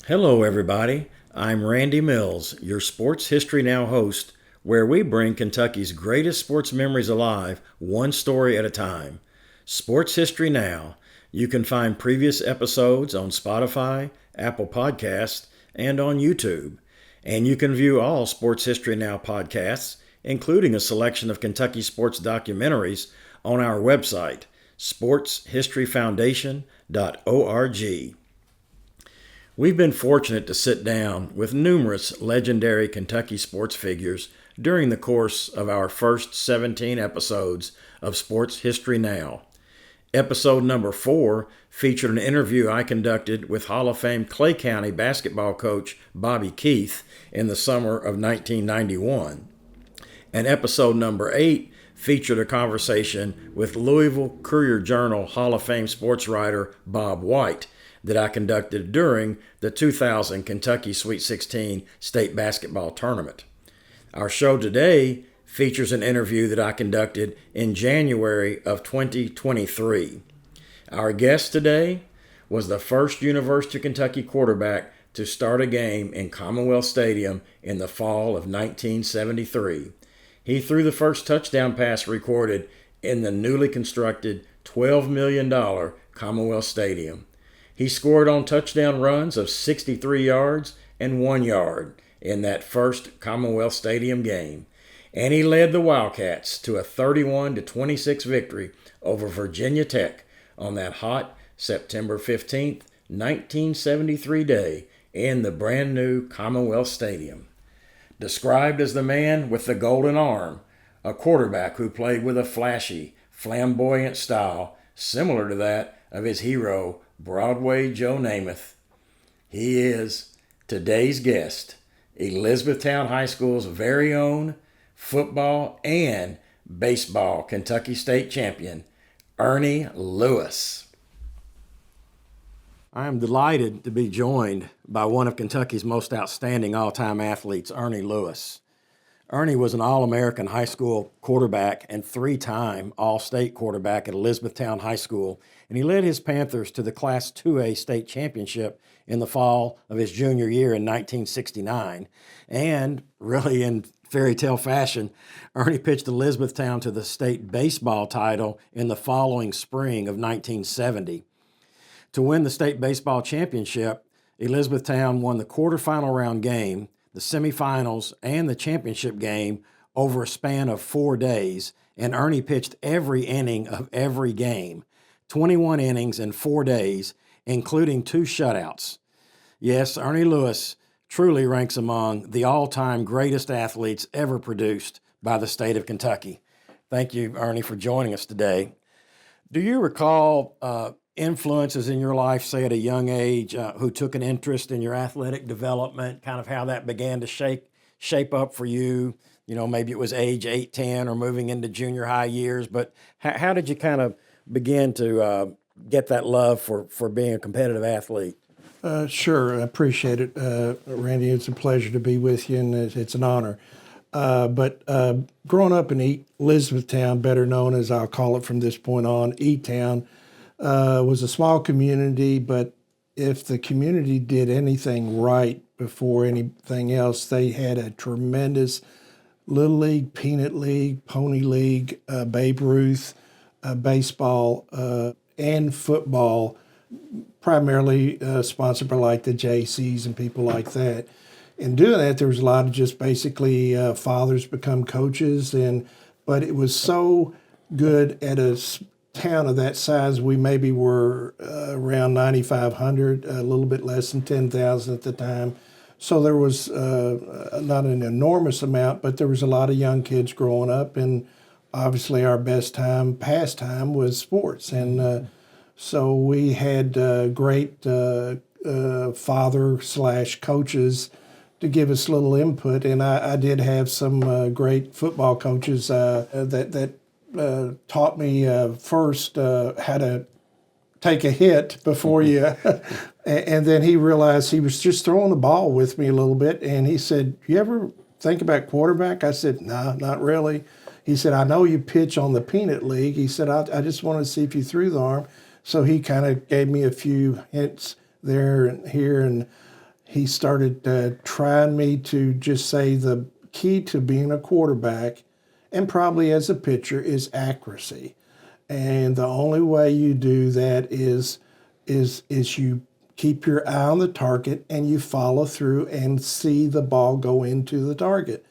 Hello, everybody. I'm Randy Mills, your Sports History Now host, where we bring Kentucky's greatest sports memories alive, one story at a time. Sports History Now. You can find previous episodes on Spotify, Apple Podcasts, and on YouTube. And you can view all Sports History Now podcasts, including a selection of Kentucky sports documentaries, on our website, sportshistoryfoundation.org. We've been fortunate to sit down with numerous legendary Kentucky sports figures during the course of our first 17 episodes of Sports History Now. Episode number 4 featured an interview I conducted with Hall of Fame Clay County basketball coach Bobby Keith in the summer of 1991. And episode number 8 featured a conversation with Louisville Courier-Journal Hall of Fame sports writer Bob White that I conducted during the 2000 Kentucky Sweet 16 state basketball tournament. Our show today features an interview that I conducted in January of 2023. Our guest today was the first University of Kentucky quarterback to start a game in Commonwealth Stadium in the fall of 1973. He threw the first touchdown pass recorded in the newly constructed $12 million Commonwealth Stadium. He scored on touchdown runs of 63 yards and 1 yard in that first Commonwealth Stadium game, and he led the Wildcats to a 31-26 victory over Virginia Tech on that hot September 15th, 1973 day in the brand new Commonwealth Stadium. Described as the man with the golden arm, a quarterback who played with a flashy, flamboyant style similar to that of his hero, Broadway Joe Namath. He is today's guest, Elizabethtown High School's very own football and baseball Kentucky State champion, Ernie Lewis. I am delighted to be joined by one of Kentucky's most outstanding all-time athletes, Ernie Lewis. Ernie was an All-American high school quarterback and 3-time All-State quarterback at Elizabethtown High School, and he led his Panthers to the Class 2A state championship in the fall of his junior year in 1969. And really in fairy tale fashion, Ernie pitched Elizabethtown to the state baseball title in the following spring of 1970. To win the state baseball championship, Elizabethtown won the quarterfinal round game, the semifinals, and the championship game over a span of 4 days, and Ernie pitched every inning of every game, 21 innings in 4 days, including 2 shutouts. Yes, Ernie Lewis truly ranks among the all-time greatest athletes ever produced by the state of Kentucky. Thank you, Ernie, for joining us today. Do you recall influences in your life, say at a young age, who took an interest in your athletic development, kind of how that began to shape up for you? You know, maybe it was age 8, 10, or moving into junior high years, but how did you kind of begin to get that love for being a competitive athlete? Sure, I appreciate it, Randy. It's a pleasure to be with you, and it's an honor. But growing up in Elizabethtown, better known as I'll call it from this point on, E-Town, was a small community, but if the community did anything right before anything else, they had a tremendous Little League, Peanut League, Pony League, Babe Ruth, baseball, and football, primarily sponsored by like the JCs and people like that. In doing that, there was a lot of just basically fathers become coaches, but it was so good at a town of that size. We maybe were around 9,500, a little bit less than 10,000 at the time. So there was not an enormous amount, but there was a lot of young kids growing up, and obviously our best pastime was sports. And so we had great father/coaches to give us little input, and I did have some great football coaches that taught me first how to take a hit before you, and then he realized he was just throwing the ball with me a little bit, and he said, "You ever think about quarterback?" I said, "No, not really." He said, "I know you pitch on the Peanut League." He said, I just wanted to see if you threw the arm. So he kind of gave me a few hints there and here, and he started trying me to just say the key to being a quarterback, and probably as a pitcher, is accuracy. And the only way you do that is you keep your eye on the target and you follow through and see the ball go into the target.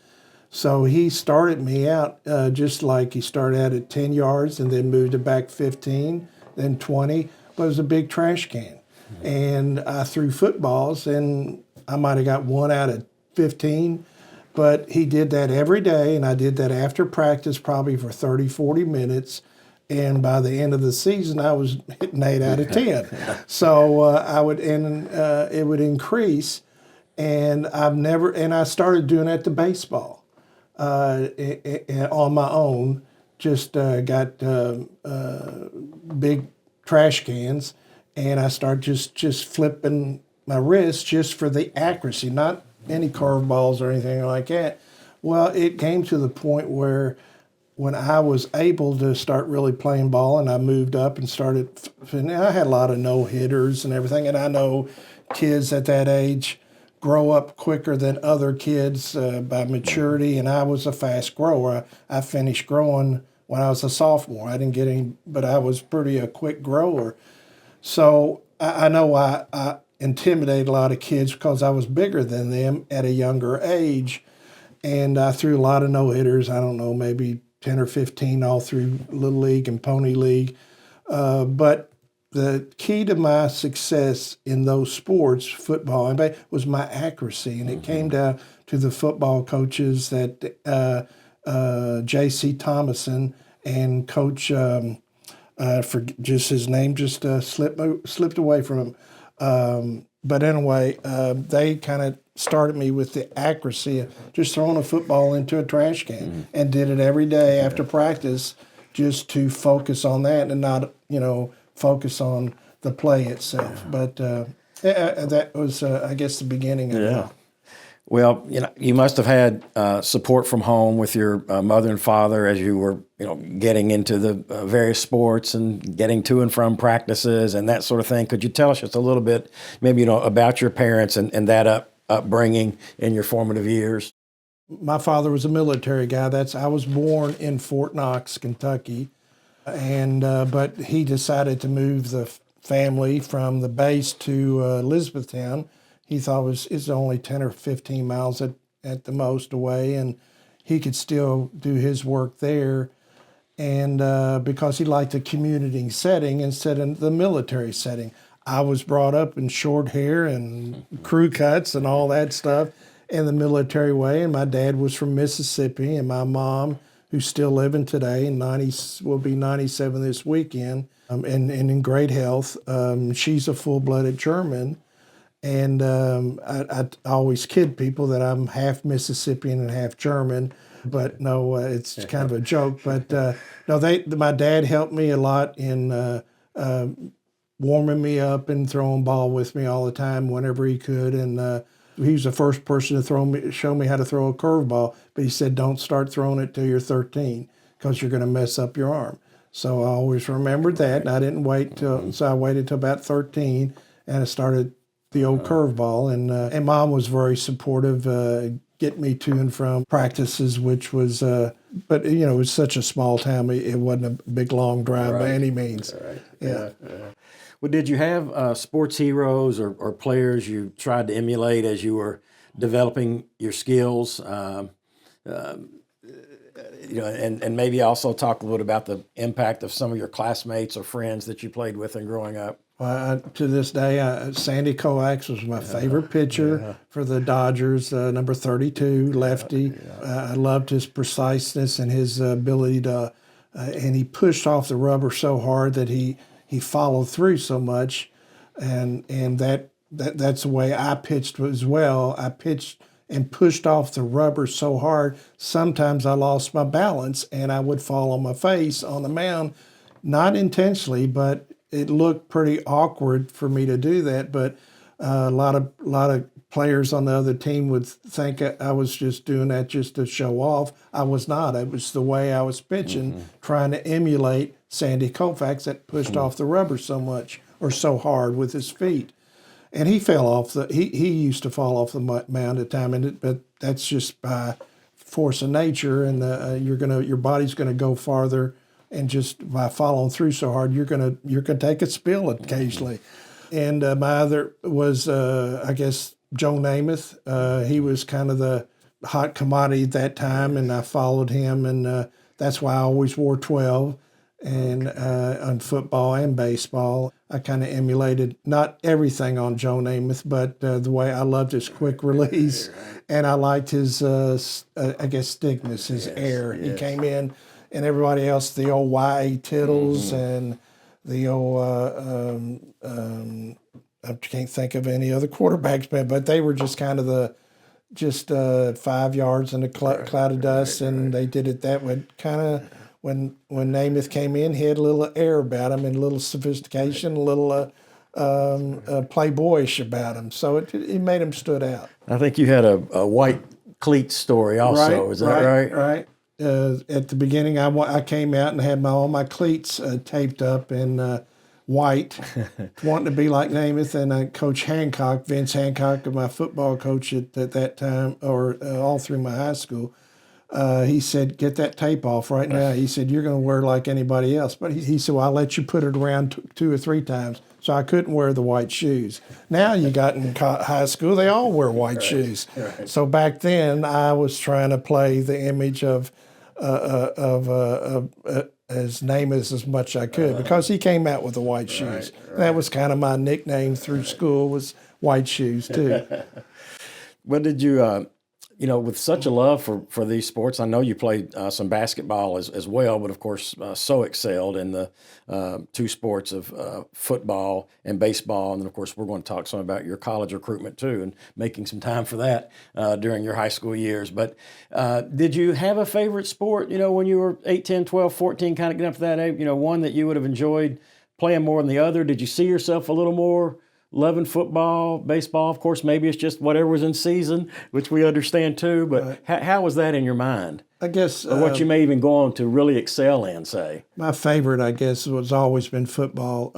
So he started me out just like he started out at 10 yards and then moved it back 15, then 20, but it was a big trash can. And I threw footballs, and I might have got 1 out of 15, but he did that every day, and I did that after practice probably for 30, 40 minutes. And by the end of the season, I was hitting 8 out of 10. So it would increase, and I started doing that to baseball on my own. Just got big trash cans, and I started just flipping my wrist just for the accuracy, not any curveballs or anything like that. Well, it came to the point where when I was able to start really playing ball and I moved up and I had a lot of no-hitters and everything, and I know kids at that age grow up quicker than other kids by maturity, and I was a fast grower. I finished growing when I was a sophomore. I didn't get any, but I was a quick grower. So I know I intimidated a lot of kids because I was bigger than them at a younger age, and I threw a lot of no-hitters. I don't know, maybe 10 or 15 all through Little League and Pony League. But the key to my success in those sports, football and baseball, was my accuracy. And it came down to the football coaches that J.C. Thomason and Coach, for just his name just slipped away from him. But anyway, they kind of started me with the accuracy of just throwing a football into a trash can, and did it every day after practice just to focus on that and not, focus on the play itself. But that was, I guess, the beginning of it. Well, you must have had support from home with your mother and father as you were, getting into the various sports and getting to and from practices and that sort of thing. Could you tell us just a little bit, maybe, about your parents and that upbringing in your formative years? My father was a military guy. I was born in Fort Knox, Kentucky, and but he decided to move the family from the base to Elizabethtown. He thought it's only 10 or 15 miles at the most away, and he could still do his work there. And because he liked the community setting instead of the military setting. I was brought up in short hair and crew cuts and all that stuff in the military way. And my dad was from Mississippi, and my mom, who's still living today, will be 97 this weekend, and in great health. She's a full-blooded German. And I always kid people that I'm half Mississippian and half German, but no, it's kind of a joke. But no, my dad helped me a lot in warming me up and throwing ball with me all the time whenever he could. And he was the first person to show me how to throw a curveball. But he said, don't start throwing it till you're 13 because you're going to mess up your arm. So I always remembered that, and I didn't wait so I waited till about 13, and I started the old curveball, and Mom was very supportive, getting me to and from practices, which was, but it was such a small town, it wasn't a big long drive by any means. Right. Yeah. Well, did you have sports heroes or players you tried to emulate as you were developing your skills? And maybe also talk a little about the impact of some of your classmates or friends that you played with in growing up. Well, to this day, Sandy Koufax was my favorite pitcher for the Dodgers, number 32, lefty. I loved his preciseness and his ability to, and he pushed off the rubber so hard that he followed through so much, and that's the way I pitched as well. I pitched and pushed off the rubber so hard, sometimes I lost my balance and I would fall on my face on the mound, not intentionally, but it looked pretty awkward for me to do that. But a lot of players on the other team would think I was just doing that just to show off. I was not. It was the way I was pitching, trying to emulate Sandy Koufax that pushed off the rubber so much or so hard with his feet. And he fell off he used to fall off the mound at time, but that's just by force of nature, and your body's gonna go farther, and just by following through so hard, you're gonna take a spill occasionally. And my other was I guess Joe Namath. He was kind of the hot commodity at that time, and I followed him, and that's why I always wore 12. And on football and baseball, I kind of emulated not everything on Joe Namath, but the way I loved his quick release, and I liked his, I guess, stickness, his air. He came in, and everybody else, the old Y.A. Tittles and the old, I can't think of any other quarterbacks, but they were just kind of 5 yards in a cloud of dust, and they did it that way, kind of. When Namath came in, he had a little air about him and a little sophistication, a little playboyish about him. So it made him stood out. I think you had a white cleat story also. Right, Is that right? Right. At the beginning, I came out and had all my cleats taped up in white, wanting to be like Namath. And Coach Hancock, Vince Hancock, my football coach at that time, or all through my high school, he said, "Get that tape off right now." He said, "You're going to wear like anybody else." But he said, "Well, I'll let you put it around 2 or 3 times." So I couldn't wear the white shoes. Now you got in high school, they all wear white shoes. Right. So back then I was trying to play the image of his name as much as I could, because he came out with the white shoes. Right. That was kind of my nickname through school, was white shoes too. What did you, with such a love for these sports, I know you played some basketball as well, but of course so excelled in the 2 sports of football and baseball. And then, of course, we're going to talk some about your college recruitment too, and making some time for that during your high school years. But did you have a favorite sport, when you were 8, 10, 12, 14, kind of getting up to that age, one that you would have enjoyed playing more than the other? Did you see yourself a little more loving football, baseball? Of course, maybe it's just whatever was in season, which we understand too. But how was that in your mind? I guess or what you may even go on to really excel in, say. My favorite, I guess, was always been football.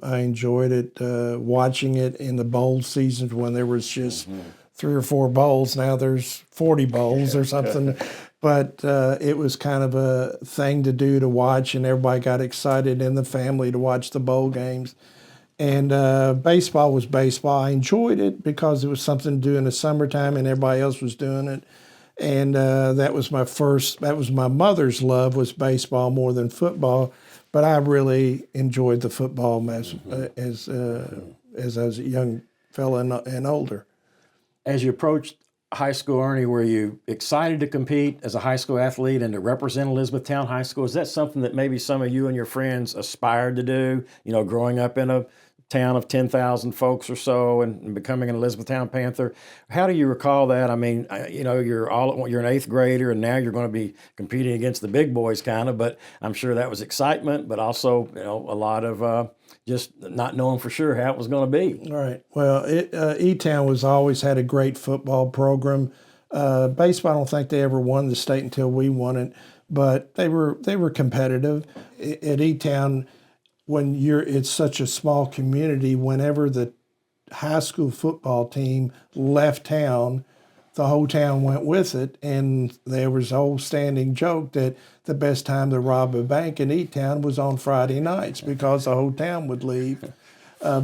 I enjoyed it, watching it in the bowl seasons when there was just 3 or 4 bowls. Now there's 40 bowls or something. But it was kind of a thing to do, to watch, and everybody got excited in the family to watch the bowl games. And baseball was baseball. I enjoyed it because it was something to do in the summertime and everybody else was doing it. And that was my mother's love, was baseball more than football. But I really enjoyed the football as I was a young fella and older. As you approached high school, Ernie, were you excited to compete as a high school athlete and to represent Elizabethtown High School? Is that something that maybe some of you and your friends aspired to do, growing up in a town of 10,000 folks or so and becoming an Elizabethtown Panther? How do you recall that? I mean, you're an 8th grader, and now you're going to be competing against the big boys kind of, but I'm sure that was excitement, but also, a lot of just not knowing for sure how it was going to be. All right. Well, E-Town was always had a great football program. Baseball, I don't think they ever won the state until we won it, but they were competitive. At E-Town, it's such a small community, whenever the high school football team left town, the whole town went with it. And there was an old standing joke that the best time to rob a bank in E-Town was on Friday nights, because the whole town would leave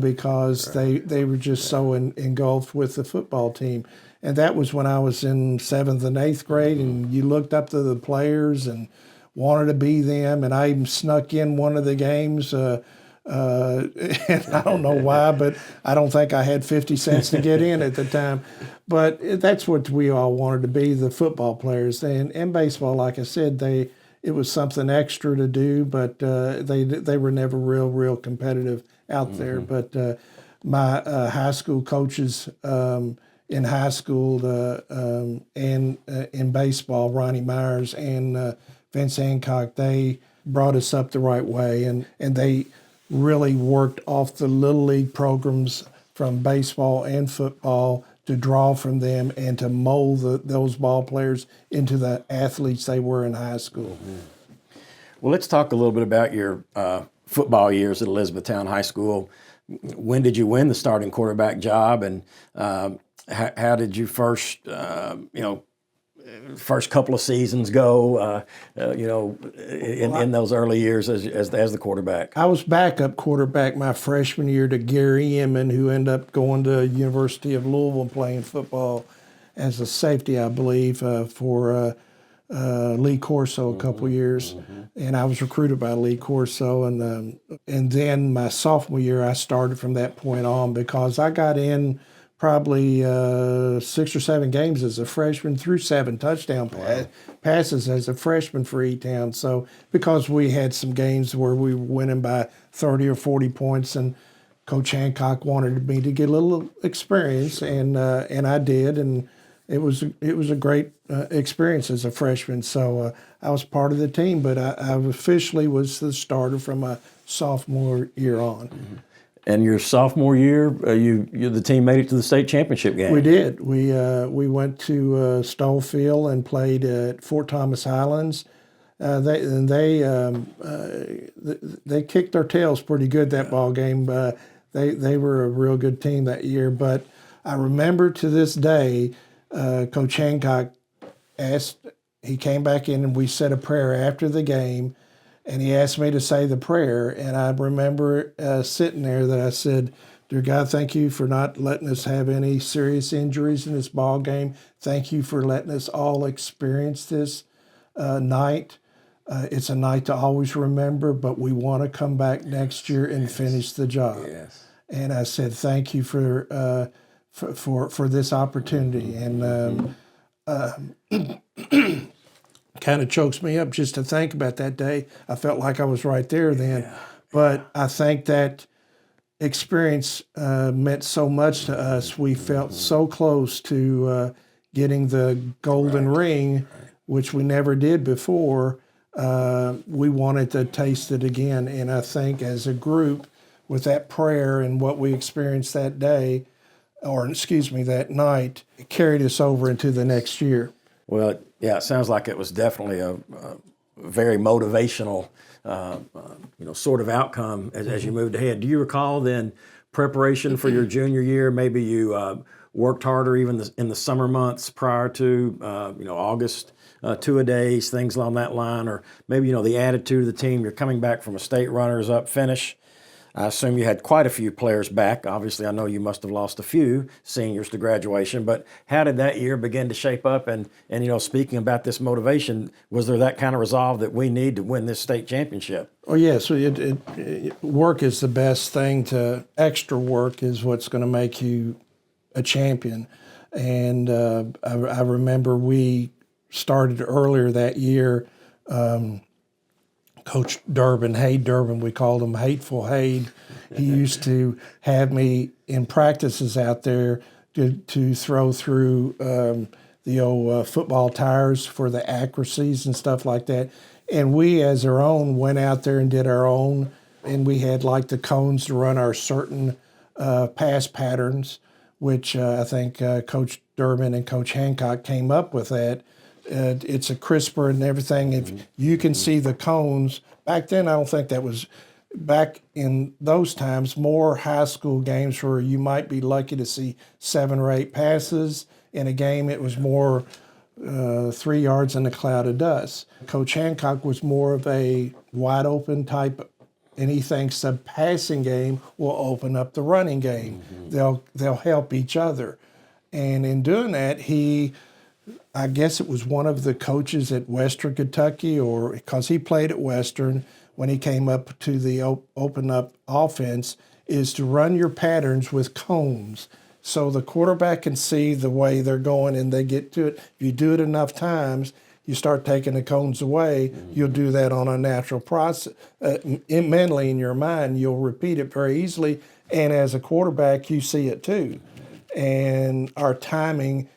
because they were just so engulfed with the football team. And that was when I was in 7th and 8th grade, and you looked up to the players and wanted to be them. And I even snuck in one of the games. And I don't know why, but I don't think I had 50 cents to get in at the time. But that's what we all wanted to be, the football players. And baseball, like I said, it was something extra to do, but they were never real competitive out there. But my high school coaches in high school and in baseball, Ronnie Myers and Vince Hancock, they brought us up the right way, and they really worked off the Little League programs from baseball and football to draw from them and to mold those ball players into the athletes they were in high school. Well, let's talk a little bit about your football years at Elizabethtown High School. when did you win the starting quarterback job, and how did you first first couple of seasons go, in those early years as the quarterback? I was backup quarterback my freshman year to Gary Inman, who ended up going to University of Louisville and playing football as a safety, I believe, for Lee Corso a couple years. And I was recruited by Lee Corso. And then my sophomore year, I started from that point on because I got in probably 6 or 7 games as a freshman, threw 7 touchdown passes as a freshman for E-Town. So because we had some games where we were winning by 30 or 40 points, and Coach Hancock wanted me to get a little experience, and I did, and it was a great experience as a freshman. So I was part of the team, but I officially was the starter from my sophomore year on. And your sophomore year, the team made it to the state championship game. We did. We went to Stonefield and played at Fort Thomas Highlands. They kicked their tails pretty good that ball game. They were a real good team that year. But I remember to this day, Coach Hancock he came back in and we said a prayer after the game. And he asked me to say the prayer, and I remember sitting there that I said, "Dear God, thank you for not letting us have any serious injuries in this ball game. Thank you for letting us all experience this night. It's a night to always remember, but we want to come back next year and finish the job." Yes. And I said, "Thank you for this opportunity." And kind of chokes me up just to think about that day. I felt like I was right there then. But I think that experience meant so much to us. We felt so close to getting the golden ring, which we never did before. We wanted to taste it again. And I think as a group, with that prayer and what we experienced that day, that night, it carried us over into the next year. Well, yeah, it sounds like it was definitely a very motivational, sort of outcome as you moved ahead. Do you recall then preparation for your junior year? Maybe you worked harder even in the summer months prior to, August, two-a-days, things along that line, or maybe, the attitude of the team. You're coming back from a state runners-up finish. I assume you had quite a few players back. Obviously, I know you must have lost a few seniors to graduation, but how did that year begin to shape up? And speaking about this motivation, was there that kind of resolve that we need to win this state championship? Oh, yes. Work is the best thing. Extra work is what's going to make you a champion. And I remember we started earlier that year. Coach Durbin, Hade Durbin, we called him Hateful Hade. He used to have me in practices out there to throw through the old football tires for the accuracies and stuff like that. And we, as our own, went out there and did our own. And we had like the cones to run our certain pass patterns, which I think Coach Durbin and Coach Hancock came up with that. It's a crisper and everything. If you can see the cones, back then I don't think that was, back in those times, more high school games where you might be lucky to see 7 or 8 passes in a game. It was more 3 yards in a cloud of dust. Coach Hancock was more of a wide open type, and he thinks the passing game will open up the running game. They'll help each other. And in doing that, I guess it was one of the coaches at Western Kentucky, or because he played at Western, when he came up to the open up offense, is to run your patterns with cones. So the quarterback can see the way they're going and they get to it. If you do it enough times, you start taking the cones away, you'll do that on a natural process. Mentally in your mind, you'll repeat it very easily. And as a quarterback, you see it too. And our timing,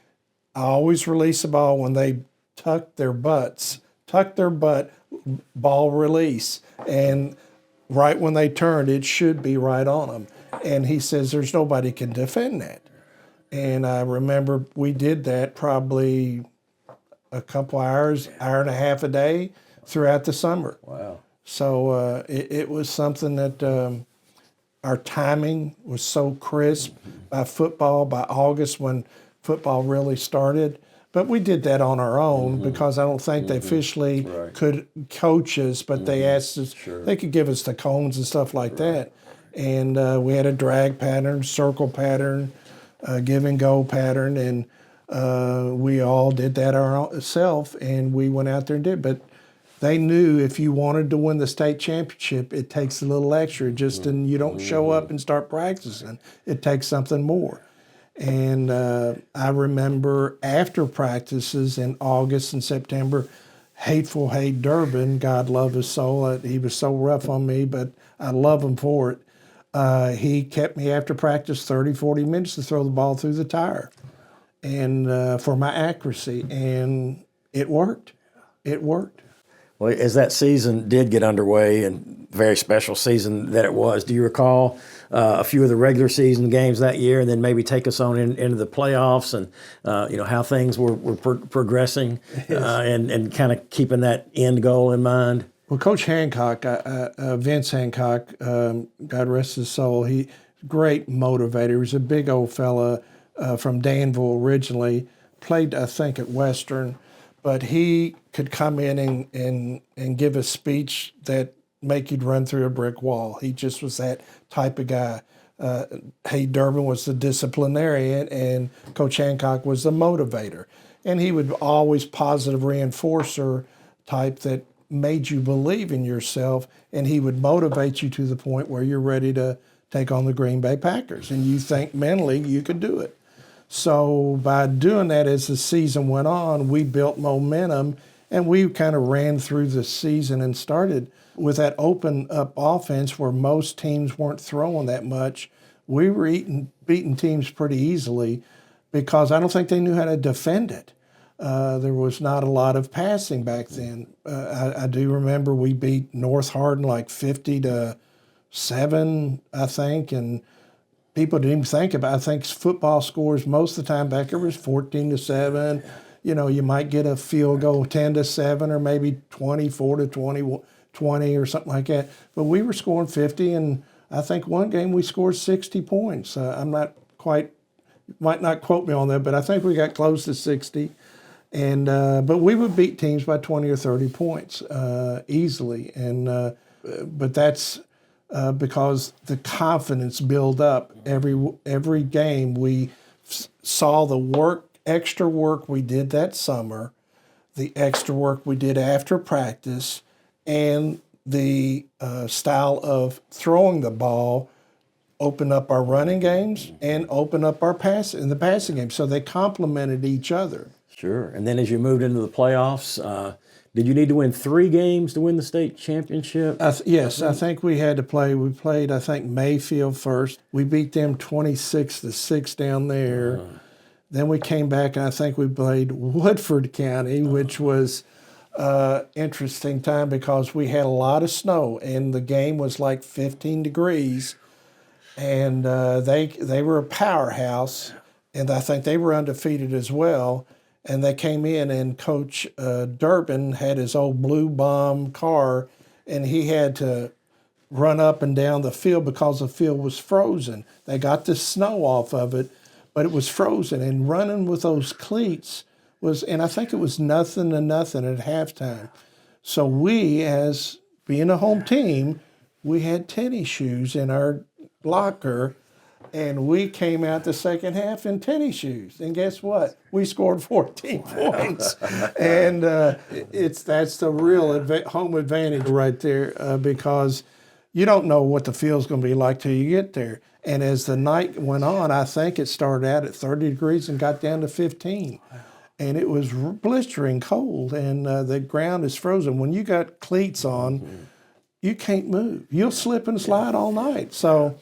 I always release the ball when they tuck their butt, ball release. And right when they turned, it should be right on them. And he says, there's nobody can defend that. And I remember we did that probably a couple hours, hour and a half a day throughout the summer. Wow. So it was something that our timing was so crisp by football, by August when football really started. But we did that on our own because I don't think they officially could coach us, but they asked us, they could give us the cones and stuff like that. And we had a drag pattern, circle pattern, give and go pattern, and we all did that ourselves, and we went out there and did. But they knew if you wanted to win the state championship, it takes a little extra. Just and you don't show up and start practicing. It takes something more. And I remember after practices in August and September, Hateful Hate Durbin, God love his soul, he was so rough on me, but I love him for it. He kept me after practice 30, 40 minutes to throw the ball through the tire and for my accuracy, and it worked. It worked. Well, as that season did get underway, and very special season that it was, do you recall a few of the regular season games that year, and then maybe take us on into the playoffs and how things were progressing and kind of keeping that end goal in mind? Well, Coach Hancock, Vince Hancock, God rest his soul, he great motivator. He was a big old fella from Danville originally, played I think at Western. But he could come in and give a speech that make you run through a brick wall. He just was that type of guy. Hay Durbin was the disciplinarian, and Coach Hancock was the motivator. And he would always positive reinforcer type that made you believe in yourself, and he would motivate you to the point where you're ready to take on the Green Bay Packers, and you think mentally you could do it. So by doing that as the season went on, we built momentum, and we kind of ran through the season and started with that open up offense where most teams weren't throwing that much. We were beating teams pretty easily because I don't think they knew how to defend it. There was not a lot of passing back then. I do remember we beat North Hardin like 50-7, I think, and people didn't even think about it. I think football scores most of the time back there was 14-7. You might get a field goal 10-7 or maybe 24-20 or something like that. But we were scoring 50, and I think one game we scored 60 points. I'm not quite, might not quote me on that, but I think we got close to 60. And but we would beat teams by 20 or 30 points easily. And but that's because the confidence build up every game. We saw the extra work we did that summer, the extra work we did after practice, and the style of throwing the ball open up our running games and open up our the passing game. So they complemented each other. Sure. And then as you moved into the playoffs, did you need to win 3 games to win the state championship? Yes, I think we had to play. We played, I think, Mayfield first. We beat them 26-6 down there. Then we came back, and I think we played Woodford County, which was interesting time because we had a lot of snow, and the game was like 15 degrees. And they were a powerhouse, and I think they were undefeated as well. And they came in, and Coach Durbin had his old Blue Bomb car, and he had to run up and down the field because the field was frozen. They got the snow off of it, but it was frozen. And running with those cleats was, and I think it was 0-0 at halftime. So we, as being a home team, we had tennis shoes in our locker, and we came out the second half in tennis shoes. And guess what? We scored 14 points. And that's the real home advantage right there because you don't know what the field's going to be like till you get there. And as the night went on, I think it started out at 30 degrees and got down to 15. And it was blistering cold, and the ground is frozen. When you got cleats on, you can't move. You'll slip and slide all night. So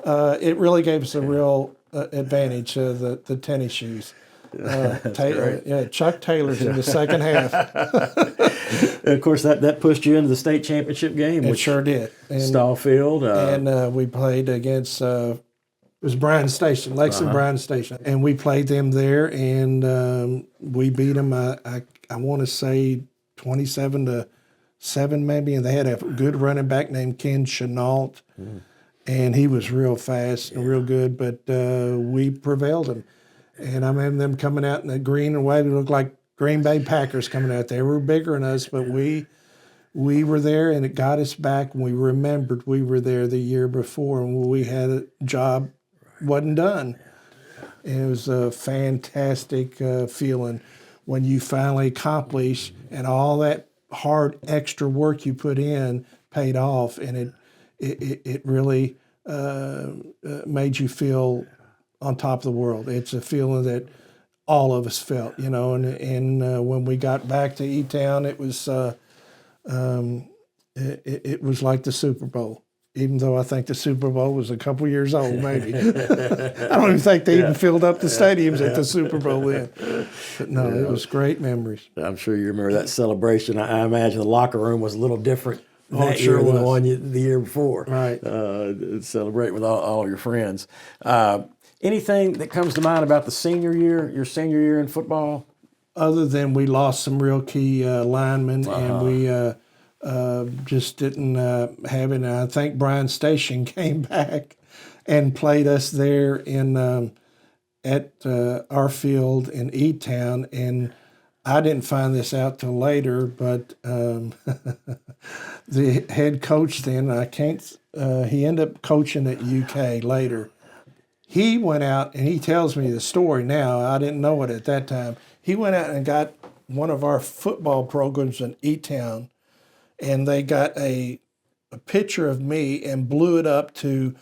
it really gave us a real advantage, the tennis shoes. Chuck Taylor's in the second half. Of course, that pushed you into the state championship game. It sure did. And, Stallfield. And we played against, it was Bryan Station, Lexington Bryan Station. And we played them there, and we beat them, I want to say 27-7 maybe, and they had a good running back named Ken Chenault. and he was real fast and real good, but we prevailed him. And I remember them coming out in the green and white. It looked like Green Bay Packers coming out. They were bigger than us, but we were there, and it got us back. And we remembered we were there the year before, and we had a job wasn't done. And it was a fantastic feeling when you finally accomplish, and all that hard extra work you put in paid off, and it really made you feel on top of the world. It's a feeling that all of us felt, you know. And when we got back to E-Town, it was it was like the Super Bowl. Even though I think the Super Bowl was a couple years old, maybe. I don't even think they even filled up the stadiums at the Super Bowl then. But no, it was great memories. I'm sure you remember that celebration. I imagine the locker room was a little different that sure year than the was. one the year before. Right. Celebrate with all your friends. Anything that comes to mind about the senior year, your senior year in football? Other than we lost some real key linemen, and we just didn't have it. And I think Brian Station came back and played us there in at our field in E-Town, and I didn't find this out till later, but the head coach then, he ended up coaching at UK later. He went out, and he tells me the story now. I didn't know it at that time. He went out and got one of our football programs in E-Town, and they got a picture of me and blew it up to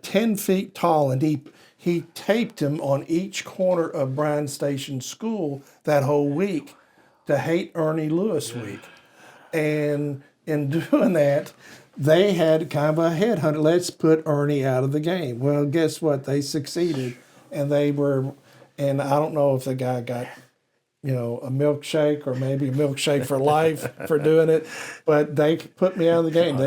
10 feet tall, and he taped him on each corner of Bryan Station School that whole week to hate Ernie Lewis week. And in doing that, they had kind of a headhunt. Let's put Ernie out of the game. Well, guess what? They succeeded, and and I don't know if the guy got, a milkshake or maybe a milkshake for life for doing it, but they put me out of the game.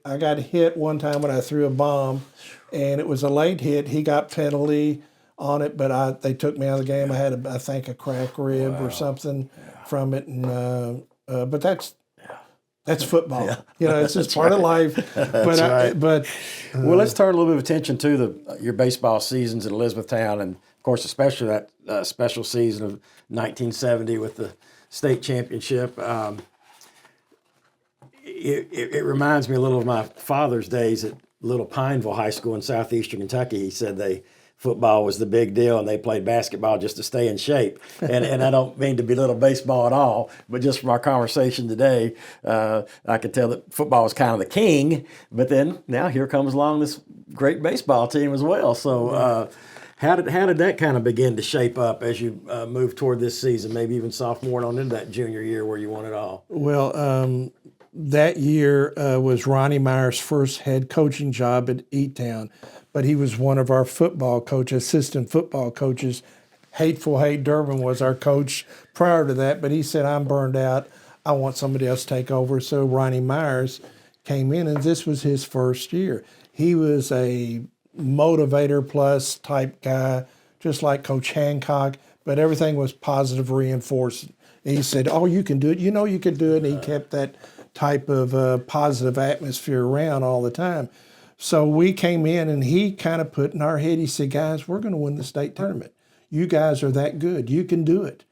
I got hit one time when I threw a bomb, and it was a late hit. He got penalty on it, but they took me out of the game. I had I think a cracked rib or something from it, and but that's football. Yeah. It's just part of life. But well, let's turn a little bit of attention to your baseball seasons in Elizabethtown, and of course, especially that special season of 1970 with the state championship. It reminds me a little of my father's days at Little Pineville High School in southeastern Kentucky. He said football was the big deal, and they played basketball just to stay in shape. And I don't mean to belittle baseball at all, but just from our conversation today, I could tell that football was kind of the king. But then now here comes along this great baseball team as well. So how did that kind of begin to shape up as you move toward this season, maybe even sophomore and on into that junior year where you won it all? Well, that year was Ronnie Meyer's first head coaching job at E-Town, but he was one of our assistant football coaches. Hateful Hate Durbin was our coach prior to that, but he said, I'm burned out. I want somebody else to take over. So Ronnie Myers came in, and this was his first year. He was a motivator plus type guy, just like Coach Hancock, but everything was positive reinforcement. And he said, oh, you can do it. You can do it. And he kept that type of positive atmosphere around all the time. So we came in, and he kind of put in our head, he said, guys, we're going to win the state tournament. You guys are that good. You can do it.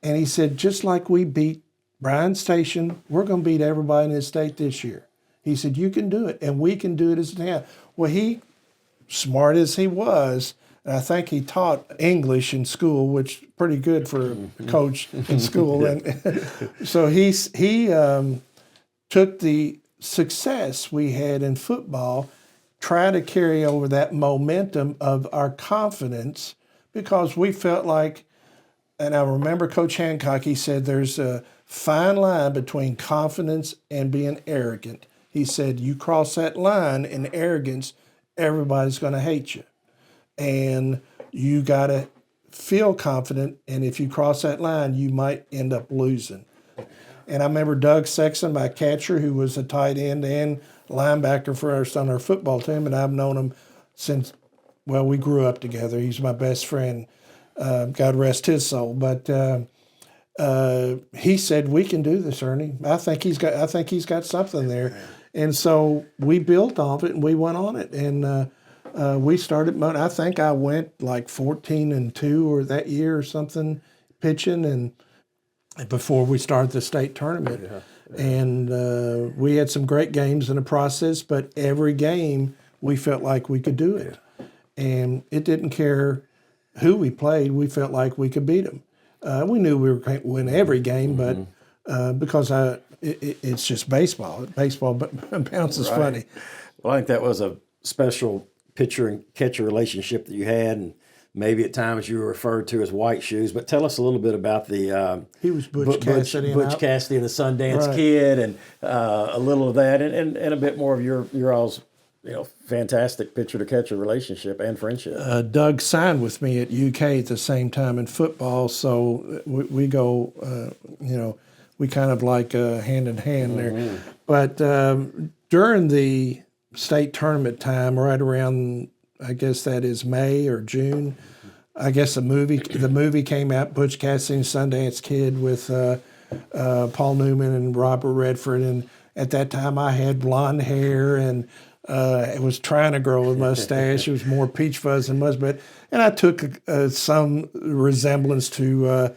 And he said, just like we beat Bryan Station, we're going to beat everybody in the state this year. He said, you can do it, and we can do it as a town. Well, he, smart as he was, and I think he taught English in school, which is pretty good for a coach in school. And so he took the success we had in football, try to carry over that momentum of our confidence, because we felt like, and I remember Coach Hancock, he said there's a fine line between confidence and being arrogant. He said, you cross that line in arrogance, everybody's going to hate you. And you got to feel confident, and if you cross that line, you might end up losing. And I remember Doug Sexton, my catcher, who was a tight end and linebacker for us on our football team, and I've known him since, well, we grew up together. He's my best friend. God rest his soul. But he said, we can do this, Ernie. I think he's got something there. And so we built off it and we went on it. And we started, I think I went like 14-2 or that year or something pitching, and before we started the state tournament. And we had some great games in the process, but every game we felt like we could do it. And it didn't care who we played, we felt like we could beat them. We knew we were going to win every game, but because it's just baseball. Baseball bounces funny. Well, I think that was a special pitcher and catcher relationship that you had, and maybe at times you were referred to as White Shoes. But tell us a little bit about the he was Butch Cassidy, Butch Cassidy and the Sundance Kid, and a little of that, and a bit more of your all's fantastic pitcher to catcher relationship and friendship. Doug signed with me at UK at the same time in football, so we go, we kind of like hand in hand there. But during the state tournament time, right around, I guess that is May or June, I guess the movie came out, Butch Cassidy and Sundance Kid, with Paul Newman and Robert Redford. And at that time I had blonde hair and I was trying to grow a mustache. It was more peach fuzz than mustache. And I took some resemblance to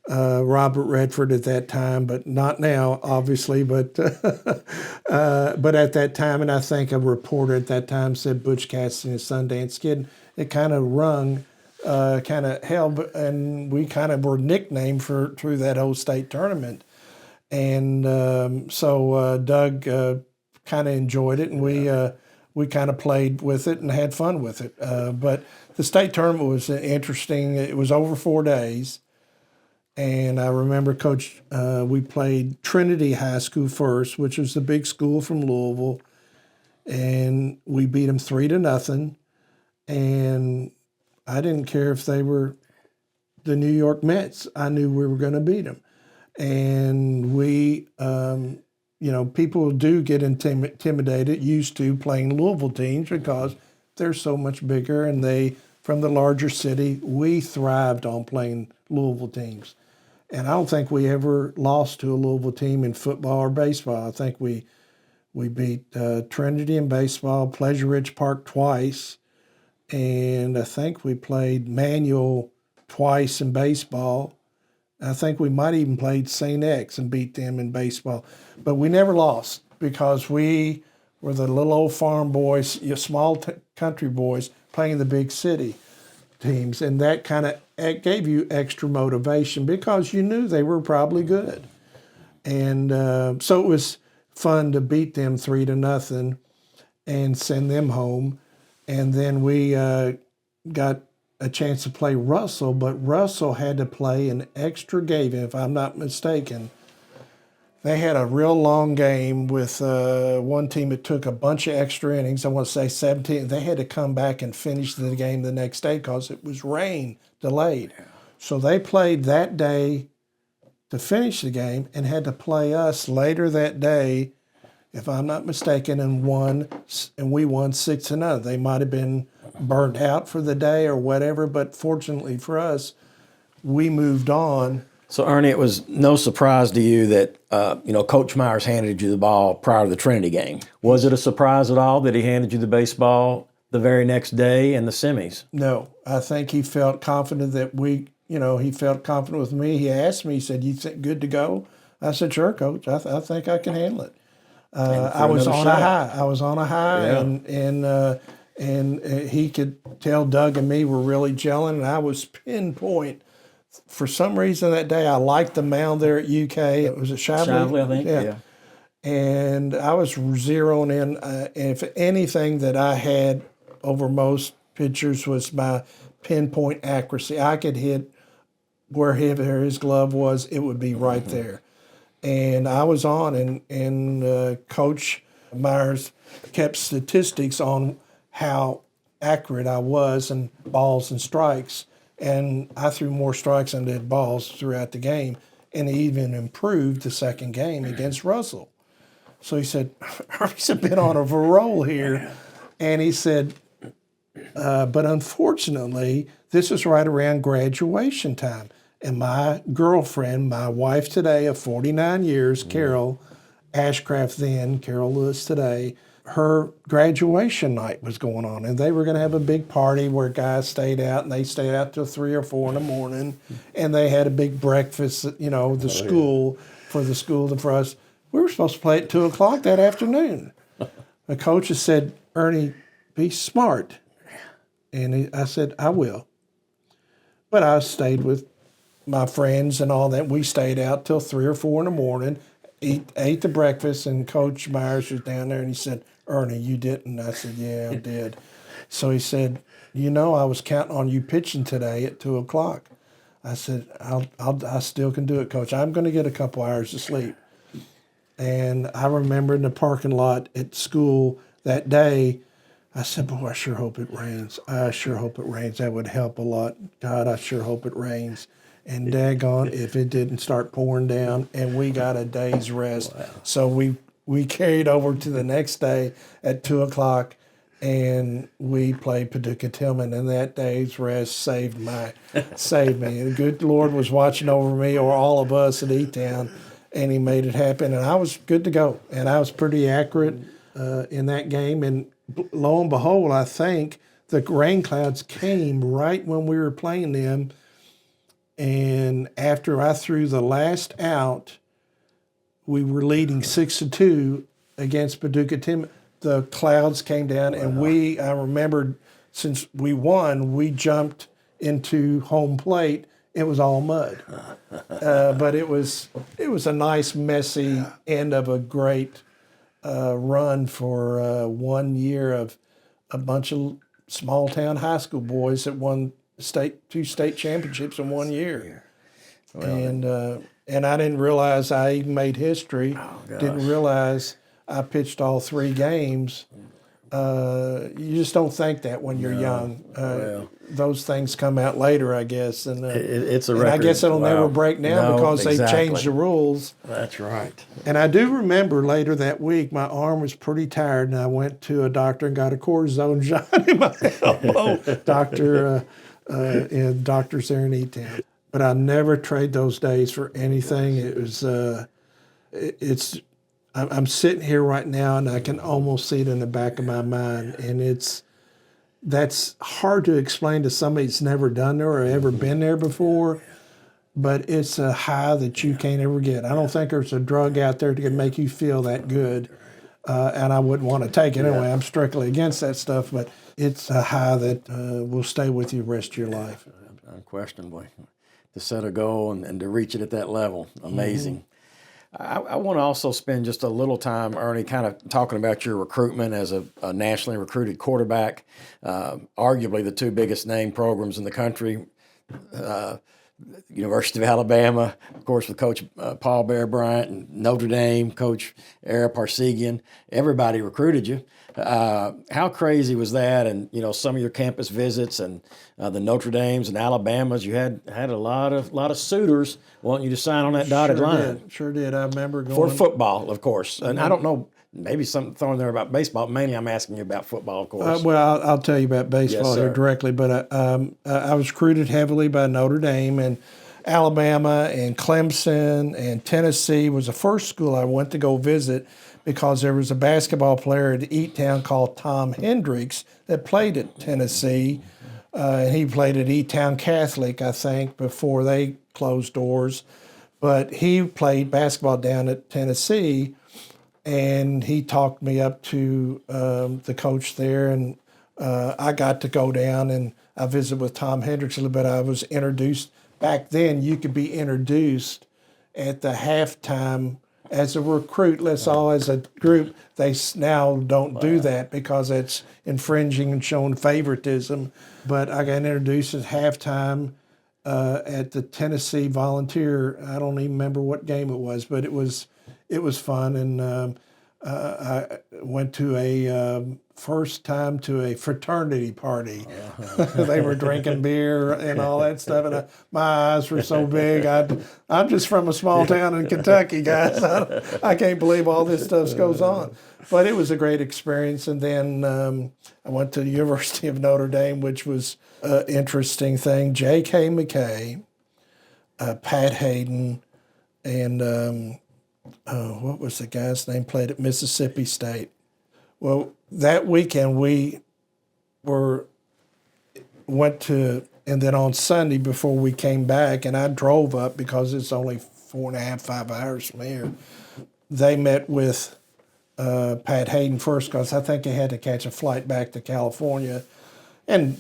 Robert Redford at that time, but not now, obviously. But at that time, and I think a reporter at that time said Butch Cassidy and Sundance Kid. It kind of rung, kind of held, and we kind of were nicknamed through that whole state tournament. And so Doug kind of enjoyed it, and we kind of played with it and had fun with it. But the state tournament was interesting. It was over 4 days. And I remember, Coach, we played Trinity High School first, which was the big school from Louisville, and we beat them 3-0. And I didn't care if they were the New York Mets. I knew we were going to beat them. And we, people do get intimidated, used to playing Louisville teams because they're so much bigger, and they, from the larger city, we thrived on playing Louisville teams. And I don't think we ever lost to a Louisville team in football or baseball. I think we beat Trinity in baseball, Pleasure Ridge Park twice, and I think we played Manual twice in baseball. I think we might even played St. X and beat them in baseball. But we never lost because we were the little old farm boys, small country boys playing the big city teams, and that kind of gave you extra motivation because you knew they were probably good. And so it was fun to beat them 3-0 and send them home. And then we got a chance to play Russell, but Russell had to play an extra game, if I'm not mistaken. They had a real long game with one team that took a bunch of extra innings. I want to say 17. They had to come back and finish the game the next day because it was rain delayed. So they played that day to finish the game and had to play us later that day, if I'm not mistaken, and we won 6-0. They might have been burnt out for the day or whatever, but fortunately for us, we moved on. So, Ernie, it was no surprise to you that, Coach Myers handed you the ball prior to the Trinity game. Was it a surprise at all that he handed you the baseball the very next day in the semis? No. I think he felt confident that he felt confident with me. He asked me, he said, "You think good to go?" I said, "Sure, Coach. I think I can handle it." I was on a high, and he could tell Doug and me were really gelling, and I was pinpoint. For some reason that day, I liked the mound there at UK. It was at Shively, I think. Yeah. And I was zeroing in. And if anything that I had over most pitchers was my pinpoint accuracy. I could hit where his glove was; it would be right there. And I was on, and Coach Myers kept statistics on how accurate I was in balls and strikes. And I threw more strikes than did balls throughout the game, and he even improved the second game against Russell. So he said, "Ernie's been on a roll here," and he said, "But unfortunately, this is right around graduation time, and my girlfriend, my wife today of 49 years, Carol, Ashcraft then, Carol Lewis today, her graduation night was going on, and they were going to have a big party where guys stayed out, and they stayed out till 3 or 4 in the morning, and they had a big breakfast, the school, for the school and for us. We were supposed to play at 2 o'clock that afternoon. The coaches said, Ernie, be smart. And I said, I will. But I stayed with my friends and all that. We stayed out till 3 or 4 in the morning, ate the breakfast, and Coach Myers was down there, and he said, Ernie, you didn't. I said, yeah, I did. So he said, I was counting on you pitching today at 2 o'clock. I said, I still can do it, Coach. I'm going to get a couple hours of sleep. And I remember in the parking lot at school that day, I said, boy, I sure hope it rains. I sure hope it rains. That would help a lot. God, I sure hope it rains. And daggone if it didn't start pouring down, and we got a day's rest. Wow. So we carried over to the next day at 2 o'clock, and we played Paducah Tillman, and that day's rest saved me. And the good Lord was watching over me or all of us at E-Town, and he made it happen, and I was good to go. And I was pretty accurate in that game, and lo and behold, I think the rain clouds came right when we were playing them. And after I threw the last out, we were leading 6-2 against Paducah Tillman. The clouds came down, and I remembered, since we won, we jumped into home plate. It was all mud, but it was a nice, messy end of a great run for 1 year of a bunch of small town high school boys that won two state championships in 1 year. Well, and I didn't realize I even made history. Didn't realize I pitched all 3 games. You just don't think that when you're young. Those things come out later, I guess. And it's a record. And I guess it'll never break now because they changed the rules. That's right. And I do remember later that week, my arm was pretty tired, and I went to a doctor and got a cortisone shot in my elbow. Doctors there in E-Town. But I never trade those days for anything. It was, I'm sitting here right now, and I can almost see it in the back of my mind. And that's hard to explain to somebody that's never done there or ever been there before. But it's a high that you can't ever get. I don't think there's a drug out there that can make you feel that good. And I wouldn't want to take it anyway. I'm strictly against that stuff. But it's a high that will stay with you the rest of your life. Unquestionably. To set a goal and to reach it at that level. Amazing. I want to also spend just a little time, Ernie, kind of talking about your recruitment as a nationally recruited quarterback. Arguably the 2 biggest name programs in the country. University of Alabama, of course, with Coach Paul Bear Bryant, and Notre Dame, Coach Ara Parsegian. Everybody recruited you. How crazy was that? And some of your campus visits and the Notre Dames and Alabamas, you had a lot of suitors wanting you to sign on that dotted line. Sure did. I remember going for football, of course. And I don't know. Maybe something thrown there about baseball. Mainly, I'm asking you about football, of course. Well, I'll tell you about baseball here directly. But I was recruited heavily by Notre Dame and Alabama and Clemson and Tennessee was the first school I went to go visit because there was a basketball player at E-Town called Tom Hendricks that played at Tennessee. He played at E-Town Catholic, I think, before they closed doors. But he played basketball down at Tennessee. And he talked me up to the coach there, and I got to go down and I visited with Tom Hendricks a little bit. I was introduced. Back then, you could be introduced at the halftime as a recruit. Let's all as a group. They now don't do that because it's infringing and showing favoritism. But I got introduced at halftime at the Tennessee Volunteer. I don't even remember what game it was, but it was fun, and I went to a first time to a fraternity party. They were drinking beer and all that stuff, and my eyes were so big. I'm just from a small town in Kentucky, guys. I can't believe all this stuff goes on. But it was a great experience, and then I went to the University of Notre Dame, which was an interesting thing. J.K. McKay, Pat Hayden, and what was the guy's name, played at Mississippi State. Well, that weekend we went to, and then on Sunday before we came back, and I drove up because it's only 4.5, 5 hours from here. They met with Pat Hayden first because I think they had to catch a flight back to California, and